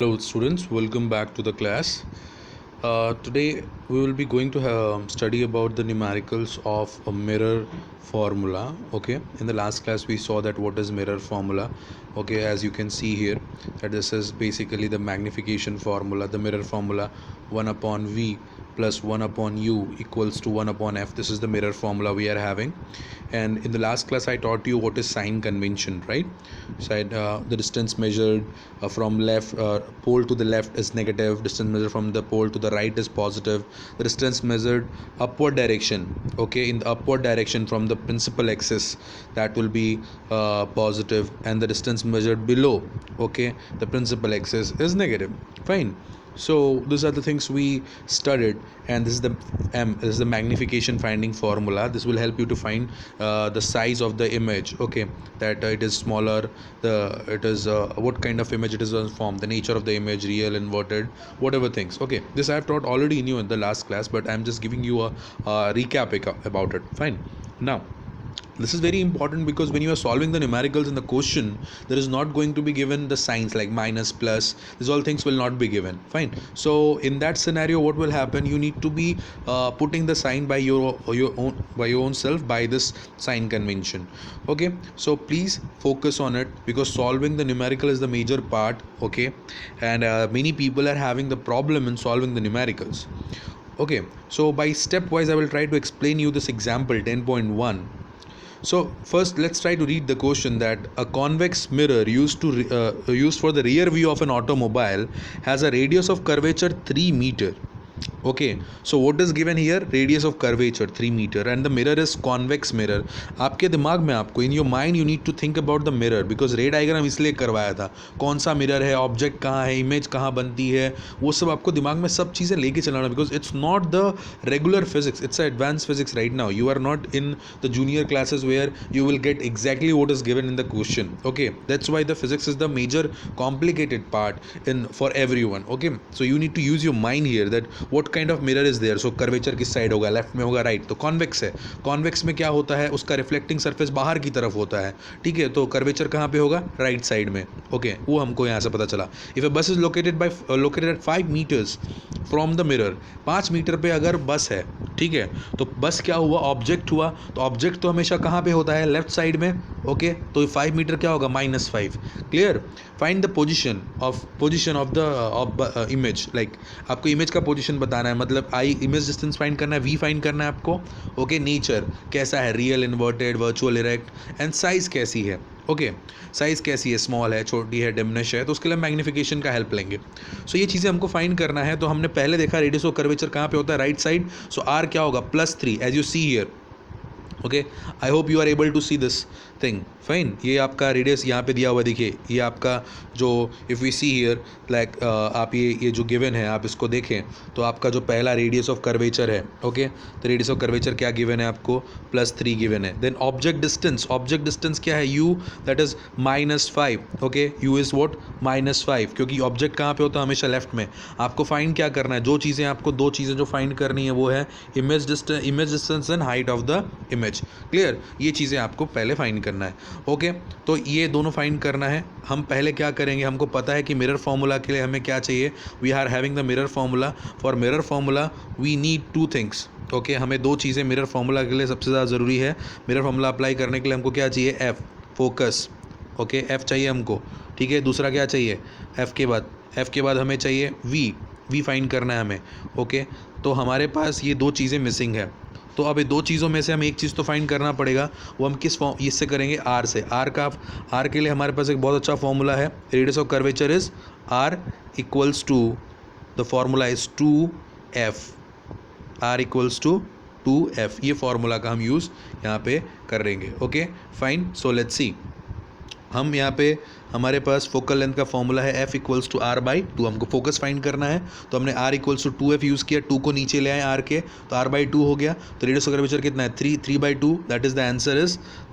Hello students, welcome back to the class. Today we will be going to study about the numericals of a mirror formula. Okay, in the last class we saw that what is mirror formula. Okay, as you can see here that this is basically the magnification formula, the mirror formula 1 upon V plus 1 upon U equals to 1 upon F. This is the mirror formula we are having. And in the last class I taught you what is sign convention, right? So the distance measured from left pole to the left is negative, distance measured from the pole to the right is positive, the distance measured upward direction, okay, in the upward direction from the principal axis, that will be positive, and the distance measured below, okay, the principal axis is negative. Fine. So these are the things we studied, and this is the this is the magnification finding formula. This will help you to find the size of the image, okay, that it is smaller, it is what kind of image it is formed, the nature of the image, real, inverted, whatever things. Okay, this I have taught already in you in the last class, but I'm just giving you a recap about it. Fine. Now this is very important because when you are solving the numericals in the question, there is not going to be given the signs like minus, plus. These all things will not be given. Fine. So in that scenario, what will happen? You need to be putting the sign by your own self by this sign convention. Okay. So please focus on it because solving the numerical is the major part. Okay, and many people are having the problem in solving the numericals. Okay. So by stepwise, I will try to explain you this example 10.1. So first let's try to read the question that a convex mirror used for the rear view of an automobile has a radius of curvature 3 meter. Okay, so what is given here? Radius of curvature 3 meter and the mirror is convex mirror. आपके दिमाग में आपको in your mind you need to think about the mirror because रे diagram इसलिए करवाया था, कौन सा मिरर है, ऑब्जेक्ट कहाँ है, इमेज कहाँ बनती है, वो सब आपको दिमाग में सब चीज़ें लेके चलाना because it's not the regular physics, it's a advanced physics right now. You are not in the junior classes where you will get exactly what is given in the question. Okay, that's why the physics is the major complicated part in for everyone. Okay, so you need to use your mind here that what kind of mirror is there. So curvature किस side होगा, left में होगा, right, तो convex है. Convex में क्या होता है, उसका रिफ्लेक्टिंग सरफेस बाहर की तरफ होता है. ठीक है, तो कर्वेचर कहाँ पे होगा, राइट साइड में. ओके, वो हमको यहाँ से पता चला. If a bus is located at 5 metres from the mirror, 5 metre पे अगर बस है, ठीक है, तो बस क्या हुआ, ऑब्जेक्ट हुआ. तो ऑब्जेक्ट तो हमेशा कहाँ पे होता है, लेफ्ट साइड में. ओके, तो 5 मीटर क्या होगा, -5. Clear. Find the position of the image. Like आपको इमेज का पोजिशन बताना है, मतलब आई इमेज डिस्टेंस फाइंड करना है, वी फाइंड करना है आपको. ओके, नेचर कैसा है, real, inverted, virtual, erect, and size कैसी है. ओके, साइज कैसी है, स्मॉल है, छोटी है, डिमिनिश है, तो उसके लिए मैग्निफिकेशन का हेल्प लेंगे. सो ये चीज़ें हमको फाइंड करना है. तो हमने पहले देखा रेडियस ऑफ कर्वेचर कहाँ पे होता है, राइट साइड. सो आर क्या होगा, +3 as you see here. Okay, I hope you are able to see this thing. Fine. ये आपका रेडियस यहाँ पे दिया हुआ, देखिए ये आपका जो if we see here like आप ये जो गिवन है आप इसको देखें तो आपका जो पहला रेडियस ऑफ कर्वेचर है. ओके, तो रेडियस ऑफ कर्वेचर क्या गिवन है आपको, +3 गिवन है. देन ऑब्जेक्ट डिस्टेंस क्या है, u, that is -5. Okay, u is what, -5, क्योंकि ऑब्जेक्ट कहाँ पे होता है, हमेशा लेफ्ट में. आपको फाइंड क्या करना है, जो चीज़ें आपको, दो चीज़ें जो फाइंड करनी है वो है image distance and height of the image. Clear. ये चीज़ें आपको पहले फाइंड करना है. ओके, तो ये दोनों फाइंड करना है. हम पहले क्या करेंगे, हमको पता है कि मिरर फार्मूला के लिए हमें क्या चाहिए. We are having the mirror formula. For mirror formula we need 2 things. Okay, हमें 2 चीज़ें मिरर फार्मूला के लिए सबसे ज़्यादा ज़रूरी है. मिरर फार्मूला अप्लाई करने के लिए हमको क्या चाहिए, एफ, फोकस. ओके, एफ चाहिए हमको. ठीक है, दूसरा क्या चाहिए, एफ के बाद हमें चाहिए वी फाइंड करना है हमें. ओके, तो हमारे पास ये 2 चीज़ें मिसिंग है. तो अब ये 2 चीज़ों में से हमें एक चीज़ तो फाइंड करना पड़ेगा. वो हम किस फॉर्म इससे करेंगे, आर से. आर के लिए हमारे पास एक बहुत अच्छा फॉर्मूला है. Radius of curvature is R equals to, the formula is 2f. R equals to 2f. ये फॉर्मूला का हम यूज़ यहाँ पे करेंगे. Okay, fine. So let's see. हम यहाँ पे हमारे पास फोकल लेंथ का फॉर्मूला है f इक्वल्स टू r/2. हमको फोकस फाइंड करना है तो हमने r equals to 2f use किया. 2 को नीचे ले आए r के, तो r/2 हो गया. तो रेडियस ऑफ कर्वेचर कितना है, 3/2. That is the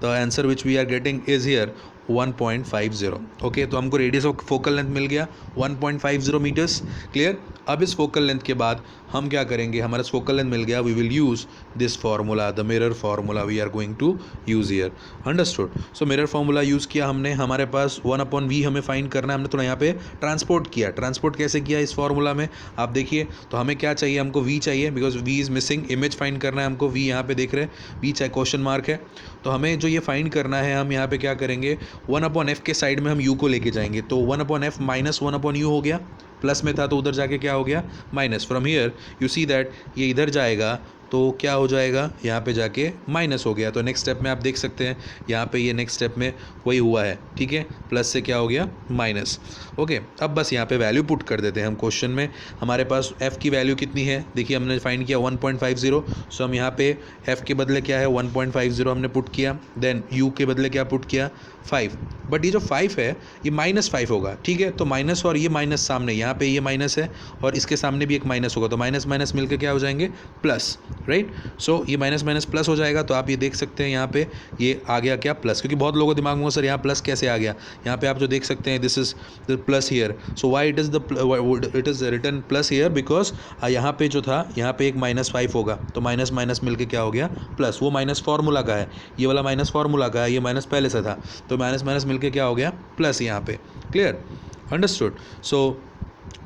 answer which we are getting is here 1.50. Okay, तो हमको रेडियस ऑफ फोकल लेंथ मिल गया 1.50 मीटर्स. क्लियर. अब इस फोकल लेंथ के बाद हम क्या करेंगे, हमारा फोकल लेंथ मिल गया, we will use this formula, the mirror formula we are going to use here. Understood. So mirror formula use किया हमने, हमारे पास 1/v हमें फाइंड करना है. हमने थोड़ा यहाँ पे ट्रांसपोर्ट किया. ट्रांसपोर्ट कैसे किया इस फार्मूला में आप देखिए. तो हमें क्या चाहिए, हमको v चाहिए, because v is missing. Image find करना है हमको, v यहाँ पे देख रहे हैं, v चाहे क्वेश्चन मार्क है. तो हमें जो ये फाइंड करना है, हम यहाँ पे क्या करेंगे, 1/f के साइड में हम u को लेके जाएंगे. तो 1/f माइनस 1/u हो गया. प्लस में था तो उधर जाके क्या हो गया, minus. From here you see that ये इधर जाएगा तो क्या हो जाएगा, यहाँ पे जाके माइनस हो गया. तो नेक्स्ट स्टेप में आप देख सकते हैं यहाँ पे ये नेक्स्ट स्टेप में वही हुआ है. ठीक है, प्लस से क्या हो गया, माइनस. ओके, अब बस यहाँ पे वैल्यू पुट कर देते हैं हम क्वेश्चन में. हमारे पास f की वैल्यू कितनी है, देखिए हमने फाइंड किया 1.50. सो हम यहाँ पे f के बदले क्या है 1.50 हमने पुट किया. देन u के बदले क्या पुट किया 5. बट ये जो 5 है ये -5 होगा. ठीक है, तो माइनस और ये माइनस सामने, यहाँ पे ये माइनस है और इसके सामने भी एक माइनस होगा. तो माइनस माइनस मिलकर क्या हो जाएंगे, प्लस. राइट. सो ये माइनस माइनस प्लस हो जाएगा. तो आप ये देख सकते हैं यहाँ पे ये आ गया क्या, प्लस. क्योंकि बहुत लोगों के दिमाग में सर यहाँ प्लस कैसे आ गया, यहाँ पे आप जो देख सकते हैं this is the plus here. So why it is written plus here, because यहाँ पे जो था यहाँ पे एक -5 होगा. तो माइनस माइनस मिलकर क्या हो गया, प्लस. वो माइनस फार्मूला का है, ये वाला माइनस फार्मूला का है, ये माइनस पहले से था. तो माइनस माइनस मिलकर क्या हो गया, प्लस यहाँ पे. क्लियर. अंडरस्टूड. सो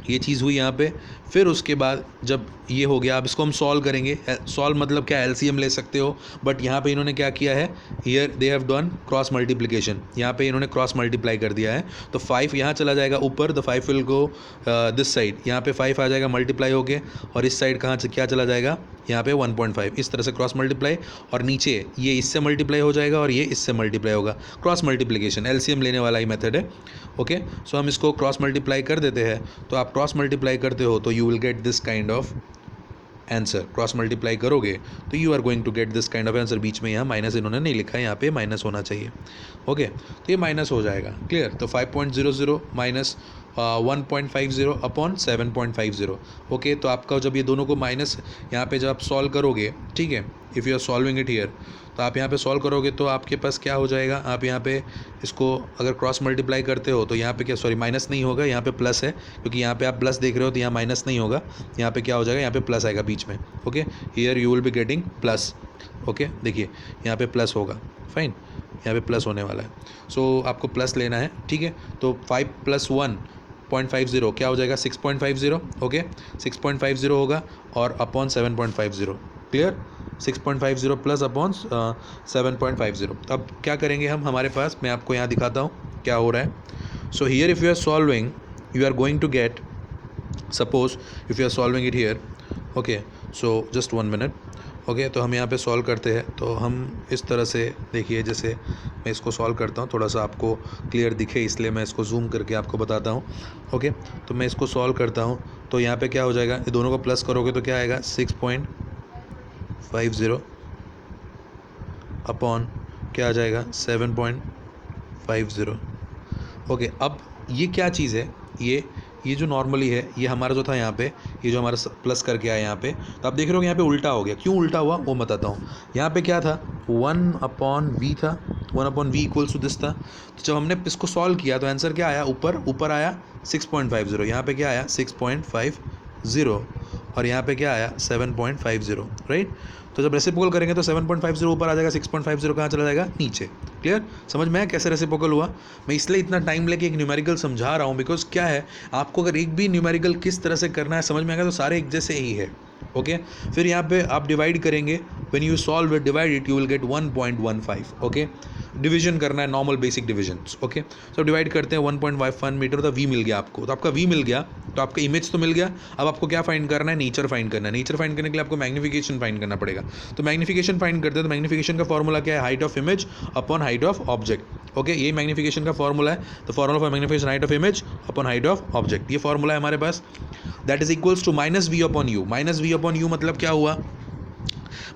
ये चीज़ हुई यहाँ पे. फिर उसके बाद जब ये हो गया, अब इसको हम सॉल्व करेंगे. सॉल्व मतलब क्या, एलसीएम ले सकते हो. बट यहाँ पे इन्होंने क्या किया है, here they have done cross multiplication. यहाँ पे इन्होंने क्रॉस मल्टीप्लाई कर दिया है. तो 5 यहाँ चला जाएगा ऊपर, the 5 will go this side. यहाँ पे 5 आ जाएगा मल्टीप्लाई होके, और इस साइड कहाँ क्या चला जाएगा, यहाँ पे 1.5. इस तरह से क्रॉस मल्टीप्लाई, और नीचे ये इससे मल्टीप्लाई हो जाएगा और ये इससे मल्टीप्लाई होगा. क्रॉस मल्टीप्लिकेशन एलसीएम लेने वाला ही मेथड है. ओके, सो हम इसको क्रॉस मल्टीप्लाई कर देते हैं. तो आप क्रॉस मल्टीप्लाई करते हो तो you will get this kind of answer. Cross multiply करोगे तो you are going to get this kind of answer. बीच में यहाँ माइनस इन्होंने नहीं लिखा है, यहाँ पे माइनस होना चाहिए. ओके, तो ये माइनस हो जाएगा. क्लियर. तो 5.00 माइनस 1.50 अपॉन 7.50. ओके, तो आपका जब ये दोनों को माइनस यहाँ पे जब आप सॉल्व करोगे, ठीक है, if you are solving it here, तो आप यहाँ पे सॉल्व करोगे तो आपके पास क्या हो जाएगा, आप यहाँ पे इसको अगर क्रॉस मल्टीप्लाई करते हो तो यहाँ पे क्या, सॉरी माइनस नहीं होगा, यहाँ पे प्लस है. क्योंकि यहाँ पे आप प्लस देख रहे हो तो यहाँ माइनस नहीं होगा, यहाँ पे क्या हो जाएगा, यहाँ पे प्लस आएगा बीच में. Okay, here you will be getting plus. Okay, देखिए यहाँ पे प्लस होगा. फाइन, यहाँ पे प्लस होने वाला है. सो आपको प्लस लेना है. ठीक है, तो 5 + 1.50 क्या हो जाएगा, 6.50. ओके, 6.50 होगा और अपॉन 7.50. क्लियर. 6.50 plus upon 7.50. अब क्या करेंगे हम, हमारे पास मैं आपको यहाँ दिखाता हूँ क्या हो रहा है. So here if you are solving, you are going to get, suppose if you are solving it here. Okay, so just 1 minute. Okay, तो हम यहाँ पे सॉल्व करते हैं. तो हम इस तरह से देखिए, जैसे मैं इसको सॉल्व करता हूँ, थोड़ा सा आपको क्लियर दिखे इसलिए मैं इसको जूम करके आपको बताता हूँ. ओके, तो मैं इसको सॉल्व करता हूँ. तो यहाँ पे क्या हो जाएगा, ये दोनों को प्लस करोगे तो क्या आएगा, 6.50 अपॉन क्या आ जाएगा, 7.50. ओके, अब ये क्या चीज़ है, ये जो नॉर्मली है, ये हमारा जो था यहाँ पे, ये जो हमारा प्लस करके आया यहाँ पे, तो आप देख रहे हो यहाँ पे उल्टा हो गया. क्यों उल्टा हुआ वो बताता हूँ. यहाँ पे क्या था, 1/v था, 1/v इक्वल्स टू दिस था. तो जब हमने इसको सॉल्व किया तो आंसर क्या आया, ऊपर आया 6.50. यहाँ पे क्या आया 6.50 और यहाँ पे क्या आया 7.50. राइट. तो जब रेसिप्रोकल करेंगे तो 7.50 ऊपर आ जाएगा, 6.50 कहाँ चला जाएगा, नीचे. क्लियर. समझ में आया कैसे रेसिप्रोकल हुआ. मैं इसलिए इतना टाइम लेके एक न्यूमेरिकल समझा रहा हूँ, बिकॉज क्या है, आपको अगर एक भी न्यूमेरिकल किस तरह से करना है समझ में आएगा तो सारे एक जैसे ही है. ओके, फिर यहाँ पे आप डिवाइड करेंगे, when you solve it, divide it, you will gate 1.15. Okay, division करना है, normal basic division. Okay, so divide करते हैं 1.51 मीटर. तो v मिल गया आपको. तो आपका v मिल गया, तो आपका इमेज तो मिल गया. अब आपको क्या फाइंड करना है, नेचर फाइंड करना है. नेचर फाइंड करने के लिए आपको मैग्नीफिकेशन फाइंड करना पड़ेगा. तो मैग्नीफिकेशन फाइंड करते हैं. तो मैग्नीफिकेशन का फॉर्मूला क्या है, height of image upon height of object. Okay, ये मैग्नीफिकेशन का फॉर्मूला है. तो formula for magnification height of image upon height of object, ये फॉर्मूला है हमारे पास. That is equals to -v/u. -v/u मतलब क्या हुआ,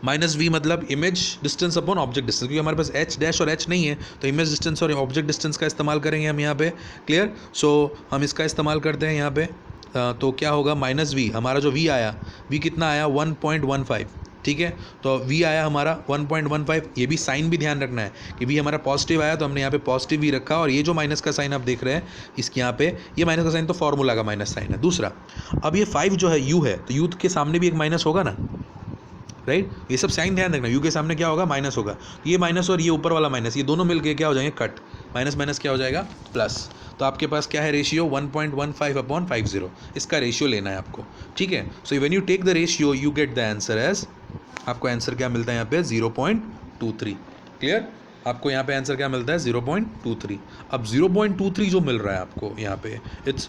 -v मतलब image distance upon object distance. क्योंकि हमारे पास h डैश और h नहीं है, तो इमेज डिस्टेंस और ऑब्जेक्ट डिस्टेंस का इस्तेमाल करेंगे हम यहाँ पे. क्लियर. सो हम इसका इस्तेमाल करते हैं यहाँ पे. तो क्या होगा, -v, हमारा जो v आया, v कितना आया 1.15. ठीक है। तो v आया हमारा 1.15, ये भी साइन भी ध्यान रखना है कि v हमारा पॉजिटिव आया तो हमने यहाँ पे पॉजिटिव भी रखा, और ये जो माइनस का साइन आप देख रहे हैं इसके यहाँ पे ये माइनस का साइन तो फॉर्मूला का माइनस साइन है। दूसरा, अब ये 5 जो है u है, तो u के सामने भी एक माइनस होगा ना, राइट। ये सब साइन ध्यान रखना, u के सामने क्या होगा, माइनस होगा। तो ये माइनस और ये ऊपर वाला माइनस, ये दोनों मिलके क्या हो जाएंगे, कट, माइनस माइनस क्या हो जाएगा, प्लस। तो आपके पास क्या है रेशियो 1.15/50, इसका रेशियो लेना है आपको, ठीक है। So when you take the ratio you get the answer as, आपको आंसर क्या मिलता है यहाँ पे 0.23। क्लियर, आपको यहाँ पे आंसर क्या मिलता है 0.23। अब 0.23 जो मिल रहा है आपको यहाँ पे,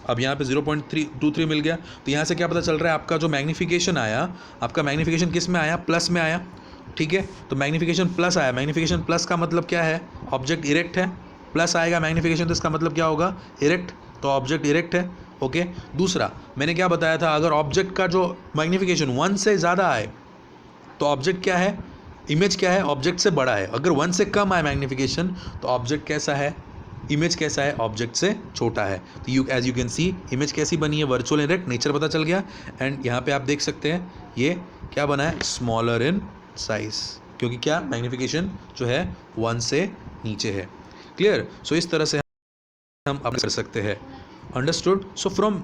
अब यहाँ पे 0.23 मिल गया, तो यहाँ से क्या पता चल रहा है आपका जो मैग्नीफिकेशन आया, आपका मैग्नीफिकेशन किस में आया, प्लस में आया, ठीक है। तो मैग्नीफिकेशन प्लस आया, मैग्नीफिकेशन प्लस का मतलब क्या है, ऑब्जेक्ट इरेक्ट है, प्लस आएगा मैग्नीफिकेशन तो इसका मतलब क्या होगा, इरेक्ट, तो ऑब्जेक्ट इरेक्ट है, ओके। दूसरा, मैंने क्या बताया था, अगर ऑब्जेक्ट का जो मैग्नीफिकेशन 1 से ज़्यादा आए तो ऑब्जेक्ट क्या है, इमेज क्या है, ऑब्जेक्ट से बड़ा है। अगर 1 से कम आए मैग्नीफिकेशन तो ऑब्जेक्ट कैसा है, इमेज कैसा है, ऑब्जेक्ट से छोटा है। तो as you can see image कैसी बनी है, वर्चुअल इरेक्ट, नेचर पता चल गया। एंड यहाँ पे आप देख सकते हैं ये क्या बना है, स्मॉलर इन साइज, क्योंकि क्या मैग्नीफिकेशन जो है 1 से नीचे है। क्लियर, सो इस तरह से हम अप्लाई कर सकते हैं, understood. So from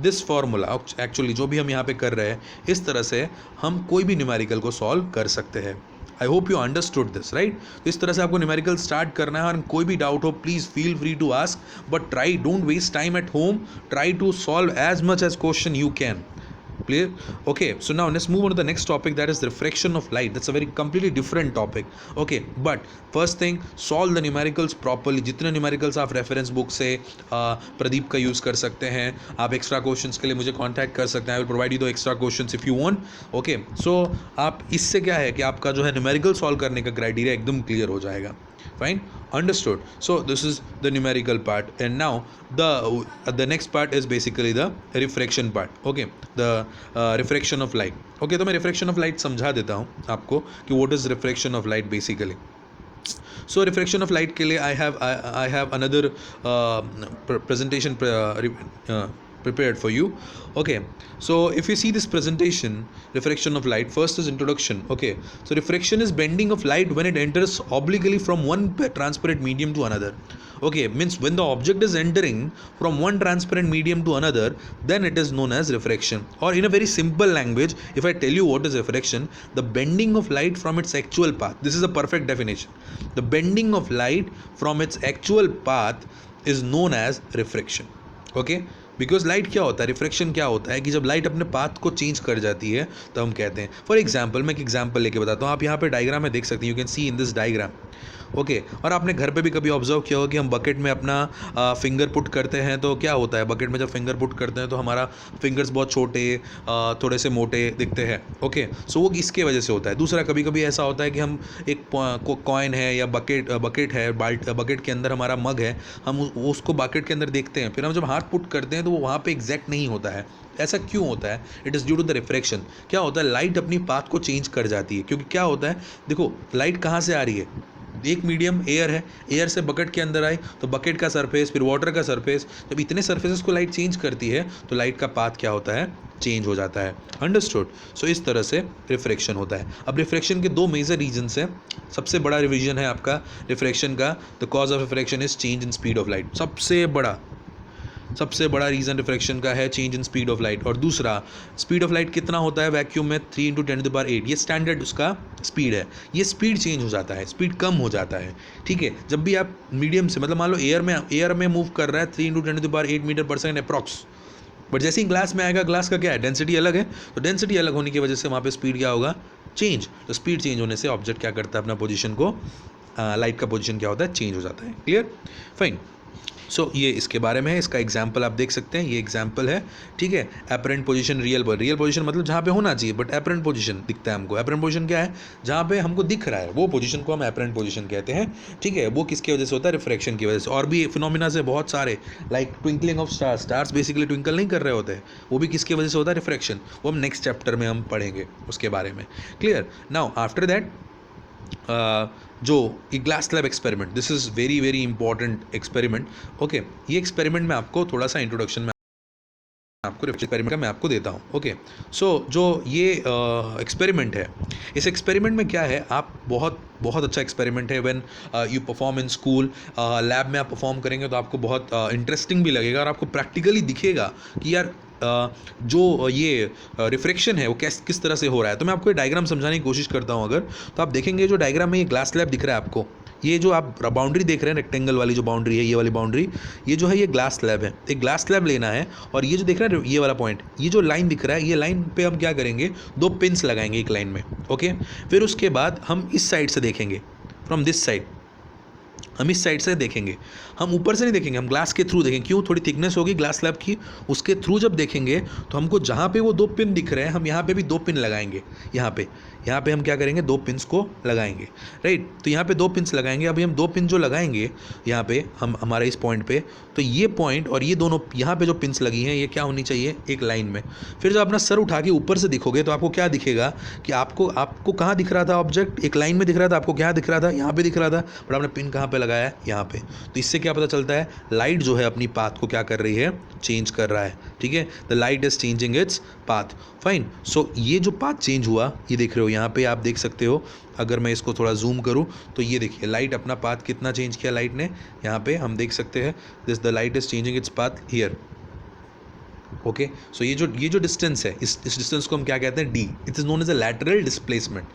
this formula actually जो भी हम यहाँ पे कर रहे हैं, इस तरह से हम कोई भी न्यूमेरिकल को सॉल्व कर सकते हैं। आई hope you understood this, right. तो इस तरह से आपको न्यूमेरिकल स्टार्ट करना है, और कोई भी डाउट हो please feel free to ask, but try, don't waste time at home, try to solve as much as question you can. Clear? Okay, so now let's move on to the next topic, that is refraction of light. That's a very completely different topic. Okay, but first thing, solve the numericals properly. जितने numericals आप reference book से प्रदीप का use कर सकते हैं, आप extra questions के लिए मुझे कांटेक्ट कर सकते हैं, I will provide you the extra questions if you want. Okay, so आप इससे क्या है कि आपका जो है न्यूमेरिकल सॉल्व करने का क्राइटेरिया एकदम क्लियर हो जाएगा। Fine, understood. So this is the numerical part, and now the next part is basically the refraction part. Okay, the refraction of light. Okay, तो मैं refraction of light समझा देता हूँ आपको कि what is refraction of light basically. So refraction of light के लिए I have another presentation prepared for you. Okay, so if you see this presentation, refraction of light, first is introduction. Okay, so refraction is bending of light when it enters obliquely from one transparent medium to another. Okay, means when the object is entering from one transparent medium to another, then it is known as refraction. Or in a very simple language, if I tell you what is refraction, the bending of light from its actual path. This is a perfect definition. The bending of light from its actual path is known as refraction. Okay, because light क्या होता है, refraction क्या होता है कि जब light अपने path को चेंज कर जाती है तो हम कहते हैं, फॉर एग्जांपल मैं एक एग्जांपल लेके बताता हूँ। आप यहाँ पे डायग्राम में देख सकते हैं, you can C in this diagram. Okay, और आपने घर पे भी कभी ऑब्जर्व किया होगा कि हम बकेट में अपना फिंगर पुट करते हैं तो क्या होता है, बकेट में जब फिंगर पुट करते हैं तो हमारा फिंगर्स बहुत छोटे, थोड़े से मोटे दिखते हैं। ओके, सो वो इसके वजह से होता है। दूसरा, कभी कभी ऐसा होता है कि हम एक कॉइन है या बकेट है, बकेट के अंदर हमारा मग है, हम उसको बकेट के अंदर देखते हैं, फिर हम जब हाथ पुट करते हैं तो वो वहाँ पे एग्जैक्ट नहीं होता है। ऐसा क्यों होता है? It is due to the refraction. क्या होता है, लाइट अपनी पाथ को चेंज कर जाती है, क्योंकि क्या होता है, देखो लाइट कहाँ से आ रही है, एक मीडियम एयर है, एयर से बकेट के अंदर आई तो बकेट का सरफेस, फिर वाटर का सरफेस, जब इतने सरफेसेस को लाइट चेंज करती है तो लाइट का पाथ क्या होता है, चेंज हो जाता है। अंडरस्टूड। सो इस तरह से रिफ्रैक्शन होता है। अब रिफ्रैक्शन के दो मेजर रीजन्स हैं। सबसे बड़ा रिवीजन है आपका रिफ्रैक्शन का, the cause of refraction is change in speed of light. सबसे बड़ा रीज़न रिफ्रैक्शन का है change in speed of light. और दूसरा, स्पीड ऑफ लाइट कितना होता है वैक्यूम में, 3 × 10⁸, ये स्टैंडर्ड उसका स्पीड है। ये स्पीड चेंज हो जाता है, स्पीड कम हो जाता है, ठीक है। जब भी आप मीडियम से, मतलब मान लो एयर में मूव कर रहा है 3 × 10⁸ मीटर पर सेकेंड अप्रॉक्स, बट जैसे ही ग्लास में आएगा, ग्लास का क्या है, डेंसिटी अलग है, तो डेंसिटी अलग होने की वजह से वहाँ पे स्पीड क्या होगा, चेंज। तो स्पीड चेंज होने से ऑब्जेक्ट क्या करता है, अपना पोजीशन को, लाइट का पोजीशन क्या होता है, चेंज हो जाता है। Clear, fine. सो ये इसके बारे में है, इसका एग्जाम्पल आप देख सकते हैं, ये एग्जाम्पल है, ठीक है। एपरेंट पोजीशन, रियल पोजीशन मतलब जहाँ पे होना चाहिए, बट एपरेंट पोजीशन दिखता है हमको। एपरेंट पोजीशन क्या है, जहाँ पे हमको दिख रहा है, वो पोजीशन को हम एपरेंट पोजीशन कहते हैं, ठीक है। वो किसकी वजह से होता है, रिफ्रैक्शन की वजह से। और भी फिनोमिना से बहुत सारे, like twinkling of stars basically twinkle नहीं कर रहे होते हैं, वो भी किसकी वजह से होता है, रिफ्रैक्शन। वो हम नेक्स्ट चैप्टर में हम पढ़ेंगे उसके बारे में। क्लियर। नाउ आफ्टर दैट, जो glass slab experiment, this is very very important experiment. Okay, ये एक्सपेरिमेंट में आपको थोड़ा सा इंट्रोडक्शन में आपको एक्सपेरिमेंट का मैं आपको देता हूँ। ओके, सो जो ये एक्सपेरिमेंट है, इस एक्सपेरिमेंट में क्या है, आप बहुत बहुत अच्छा एक्सपेरिमेंट है। When you perform in school, lab में आप परफॉर्म करेंगे तो आपको बहुत इंटरेस्टिंग भी लगेगा और आपको प्रैक्टिकली दिखेगा कि यार जो ये रिफ्रैक्शन है वो किस तरह से हो रहा है। तो मैं आपको ये डायग्राम समझाने की कोशिश करता हूँ। अगर तो आप देखेंगे जो डायग्राम में ये ग्लास स्लैब दिख रहा है आपको, ये जो आप बाउंड्री देख रहे हैं रेक्टेंगल वाली जो बाउंड्री है, ये वाली बाउंड्री, ये जो है ये ग्लास स्लैब है। एक ग्लास स्लैब लेना है और ये जो दिख रहा है ये वाला पॉइंट, ये जो लाइन दिख रहा है, ये लाइन पे हम क्या करेंगे, 2 पिन्स लगाएंगे एक लाइन में। ओके, फिर उसके बाद हम इस साइड से देखेंगे, फ्रॉम दिस साइड हम इस साइड से देखेंगे, हम ऊपर से नहीं देखेंगे, हम ग्लास के थ्रू देखेंगे। क्यों? थोड़ी थिकनेस होगी ग्लास स्लैब की, उसके थ्रू जब देखेंगे तो हमको जहाँ पे वो 2 पिन दिख रहे हैं, हम यहाँ पे भी 2 पिन लगाएंगे। यहाँ पे हम क्या करेंगे, 2 पिन्स को लगाएंगे, राइट। तो यहाँ पे 2 पिन्स लगाएंगे। अभी हम 2 पिन जो लगाएंगे यहाँ पे हम हमारे इस पॉइंट पे, तो ये पॉइंट और ये दोनों यहाँ पे जो पिन्स लगी हैं, ये क्या होनी चाहिए, एक लाइन में। फिर जब अपना सर उठा के ऊपर से दिखोगे तो आपको क्या दिखेगा कि आपको कहाँ दिख रहा था ऑब्जेक्ट, एक लाइन में दिख रहा था, आपको क्या दिख रहा था, यहाँ पे दिख रहा था, बट आपने पिन कहाँ पे लगाया है, यहाँ पे। तो इससे क्या पता चलता है, लाइट जो है अपनी पाथ को क्या कर रही है, चेंज कर रहा है। ठीक है, the light is changing its path. Fine, so ये जो पाथ चेंज हुआ, ये देख रहे हो यहाँ पे, आप देख सकते हो। अगर मैं इसको थोड़ा जूम करूँ तो ये देखिए लाइट अपना पाथ कितना चेंज किया लाइट ने, यहाँ पे हम देख सकते हैं, this the light is changing its path here. Okay, so ये जो डिस्टेंस है, इस डिस्टेंस को हम क्या कहते हैं, D. It is known as a lateral displacement,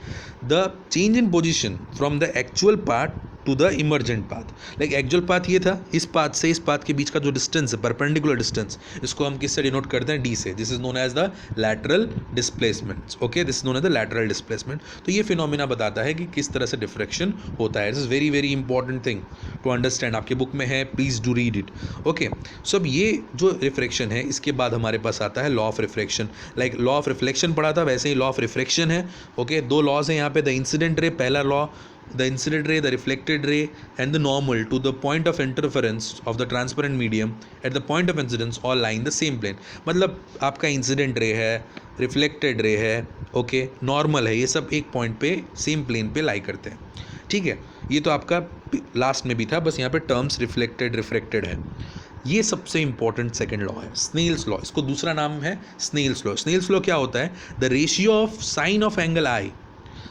the change in position from the actual path to the emergent path. Like actual path ये था, इस पाथ से इस पाथ के बीच का जो डिस्टेंस है, परपेंडिकुलर डिस्टेंस, इसको हम किससे डिनोट करते हैं, डी से। This is known as the lateral displacement. Okay, this is known as the lateral displacement. तो ये फिनोमिना बताता है कि किस तरह से डिफ्रैक्शन होता है। This is very very important thing to understand. आपके बुक में है, please do read it. Okay, so अब ये जो रिफ्रैक्शन है, इसके बाद हमारे पास आता है law of refraction. Like law of reflection पढ़ा था, वैसे ही लॉ ऑफ रिफ्रैक्शन है। ओके, 2 लॉज हैं यहाँ पे, द इंसिडेंट रे, पहला law, the incident ray, the reflected ray and the normal to the point of interference of the transparent medium at the point of incidence all lie in the same plane। मतलब आपका incident ray है, reflected ray है, okay, normal है, ये सब एक point पे same plane पे लाई करते हैं। ठीक है, ये तो आपका लास्ट में भी था, बस यहाँ पे टर्म्स रिफ्लेक्टेड रिफ्रैक्टेड है। ये सबसे इंपॉर्टेंट सेकंड लॉ है, स्नेल्स लॉ। इसको दूसरा नाम है स्नेल्स लॉ। स्नेल्स लॉ क्या होता है, the ratio of sine of angle i,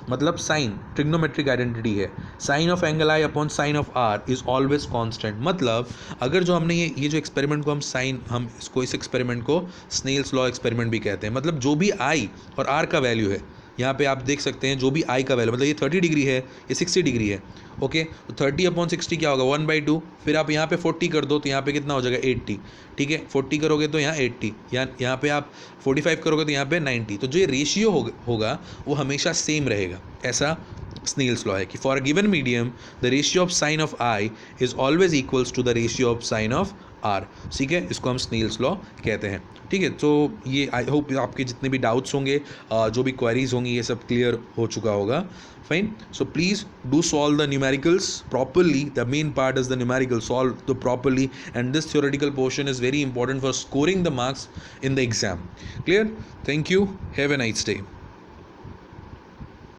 मतलब साइन ट्रिग्नोमेट्रिक आइडेंटिटी है, sine of angle i upon sine of r is always constant. मतलब अगर जो हमने ये जो एक्सपेरिमेंट को हम इसको इस एक्सपेरिमेंट को स्नेल्स लॉ एक्सपेरिमेंट भी कहते हैं। मतलब जो भी आई और आर का वैल्यू है, यहाँ पे आप देख सकते हैं, जो भी आई का वैल्यू, मतलब ये 30 डिग्री है, ये 60 डिग्री है। ओके, तो 30 अपॉन 60 क्या होगा, 1/2। फिर आप यहाँ पे 40 कर दो तो यहाँ पे कितना हो जाएगा, 80। ठीक है, 40 करोगे तो यहाँ 80, यहाँ पे आप 45 करोगे तो यहाँ पे 90। तो जो ये रेशियो होगा वो हमेशा सेम रहेगा। ऐसा स्नेल्स लॉ है कि for a given medium the ratio of sine of i is always equals to the ratio of sine of r. ठीक है, इसको हम स्नेल्स लॉ कहते हैं। ठीक है, तो ये आई होप आपके जितने भी डाउट्स होंगे, जो भी क्वेरीज होंगी, ये सब क्लियर हो चुका होगा। Fine, so please do solve the numericals properly. The main part is the numerical, solve the properly, and this theoretical portion is very important for scoring the marks in the exam. Clear? Thank you, have a nice day.